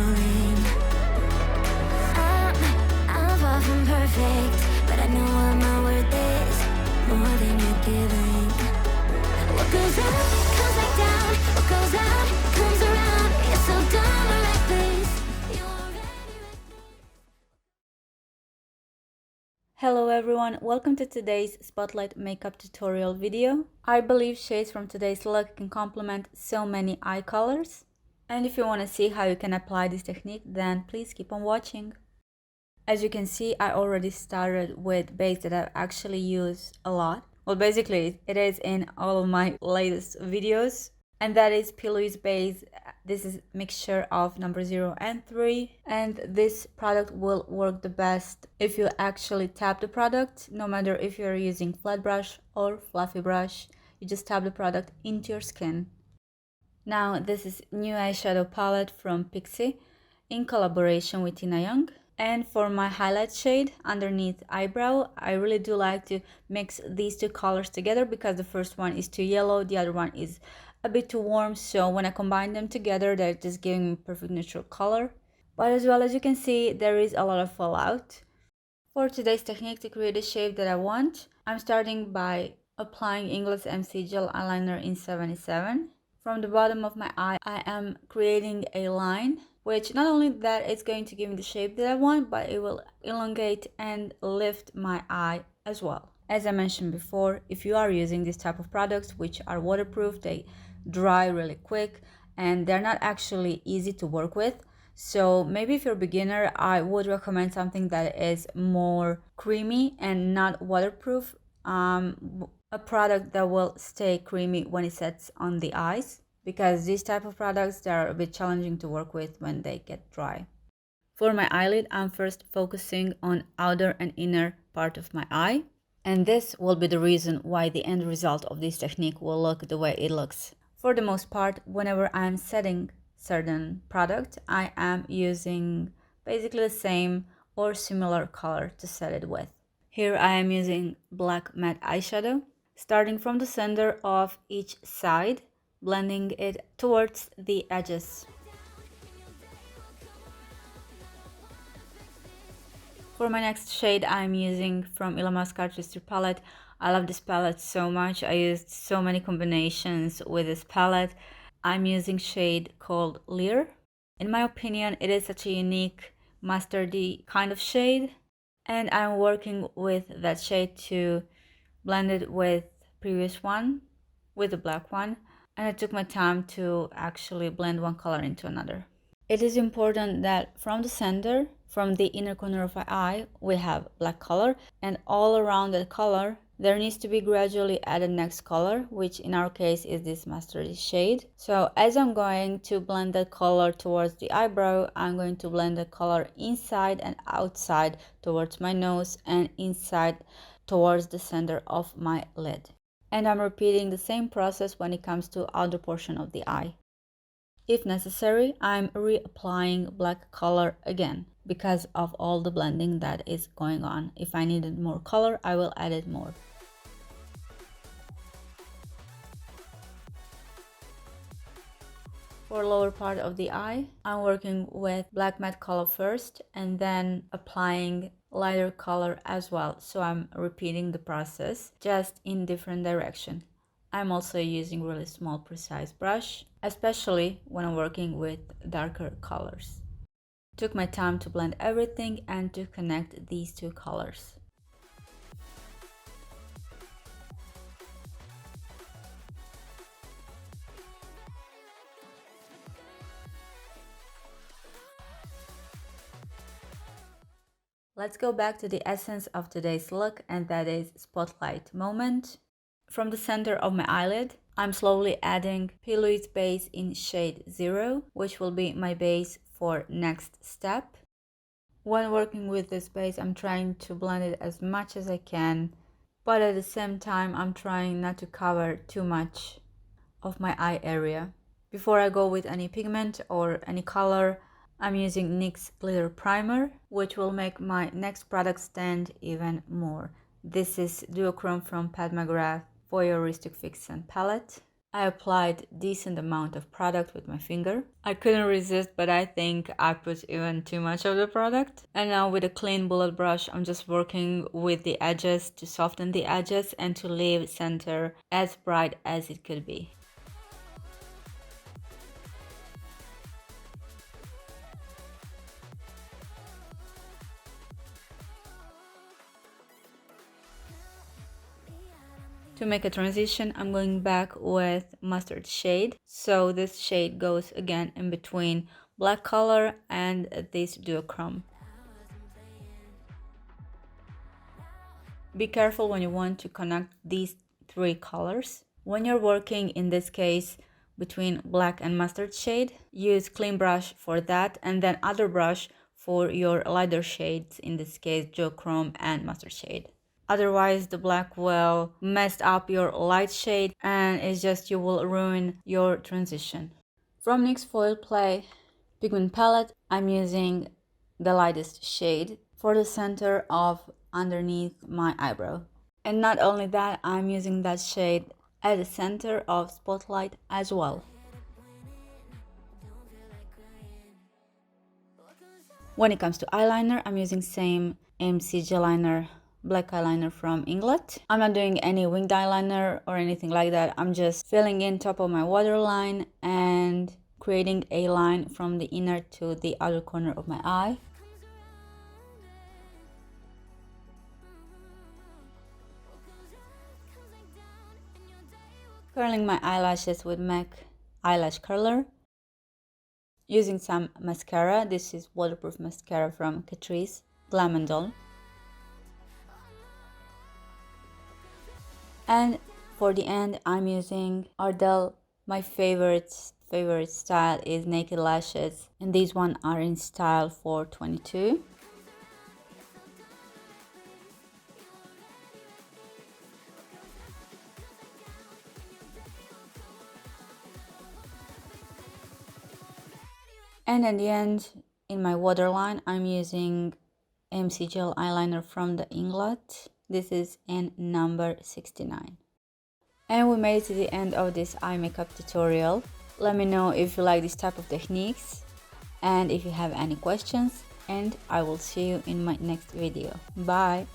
falling. I'm far from perfect, but I know what my worth is, more than you're giving. What goes up comes back down, what goes out comes around. You're so dumb or reckless. You already Hello everyone, welcome to today's Spotlight makeup tutorial video. I believe shades from today's look can complement so many eye colors. And if you want to see how you can apply this technique, then please keep on watching. As you can see, I already started with base that I actually use a lot. Well, basically it is in all of my latest videos. And that is PLouise base. This is mixture of number 0 and 3, and this product will work the best if you actually tap the product, no matter if you're using flat brush or fluffy brush. You just tap the product into your skin. Now this is new eyeshadow palette from Pixi in collaboration with Yong. And for my highlight shade underneath eyebrow, I really do like to mix these two colors together because the first one is too yellow, the other one is a bit too warm, so when I combine them together, they're just giving me perfect neutral color. But as well as you can see, there is a lot of fallout. For today's technique to create the shape that I want, I'm starting by applying Inglot AMC gel eyeliner in 77. From the bottom of my eye, I am creating a line, which not only that it's going to give me the shape that I want, but it will elongate and lift my eye as well. As I mentioned before, if you are using this type of products which are waterproof, they dry really quick and they're not actually easy to work with. So maybe if you're a beginner, I would recommend something that is more creamy and not waterproof. A product that will stay creamy when it sets on the eyes, because these type of products, they are a bit challenging to work with when they get dry. For my eyelid, I'm first focusing on outer and inner part of my eye. And this will be the reason why the end result of this technique will look the way it looks. For the most part, whenever I'm setting certain product, I am using basically the same or similar color to set it with. Here I am using black matte eyeshadow, starting from the center of each side, blending it towards the edges. For my next shade, I'm using from Illamasqua Artistry palette. I love this palette so much. I used so many combinations with this palette. I'm using shade called Lear. In my opinion, it is such a unique mustardy kind of shade. And I'm working with that shade to blend it with previous one, with the black one. And I took my time to actually blend one color into another. It is important that from the center, from the inner corner of our eye, we have black color, and all around that color there needs to be gradually added next color, which in our case is this mustardy shade. So as I'm going to blend that color towards the eyebrow, I'm going to blend the color inside and outside towards my nose and inside towards the center of my lid. And I'm repeating the same process when it comes to outer portion of the eye. If necessary, I'm reapplying black color again because of all the blending that is going on. If I needed more color, I will add it more. For lower part of the eye, I'm working with black matte color first and then applying lighter color as well. So I'm repeating the process just in different direction. I'm also using really small precise brush, especially when I'm working with darker colors. Took my time to blend everything and to connect these two colors. Let's go back to the essence of today's look, and that is spotlight moment. From the center of my eyelid, I'm slowly adding PLouise base in shade 0, which will be my base for next step. When working with this base, I'm trying to blend it as much as I can, but at the same time, I'm trying not to cover too much of my eye area. Before I go with any pigment or any color, I'm using NYX Glitter Primer, which will make my next product stand even more. This is Duochrome from Mcgrath Voyauristic Vixen palette. I applied decent amount of product with my finger. I couldn't resist, but I think I put even too much of the product. And now with a clean bullet brush, I'm just working with the edges to soften the edges and to leave center as bright as it could be. To make a transition, I'm going back with mustard shade. So this shade goes again in between black color and this duochrome. Be careful when you want to connect these three colors. When you're working, in this case, between black and mustard shade, use clean brush for that and then other brush for your lighter shades, in this case duochrome and mustard shade. Otherwise the black will mess up your light shade and it's just you will ruin your transition. From NYX Foil Play pigment palette, I'm using the lightest shade for the center of underneath my eyebrow. And not only that, I'm using that shade at the center of spotlight as well. When it comes to eyeliner, I'm using same AMC gel liner, black eyeliner from Inglot. I'm not doing any winged eyeliner or anything like that. I'm just filling in top of my waterline and creating a line from the inner to the outer corner of my eye. Curling my eyelashes with MAC eyelash curler. Using some mascara. This is waterproof mascara from Catrice, Glam and Ardel. And for the end, I'm using Ardel. My favorite style is naked lashes, and these ones are in style 422. And at the end, in my waterline, I'm using AMC gel eyeliner from the Inglot. This is in number 69. And we made it to the end of this eye makeup tutorial. Let me know if you like this type of techniques and if you have any questions, and I will see you in my next video. Bye!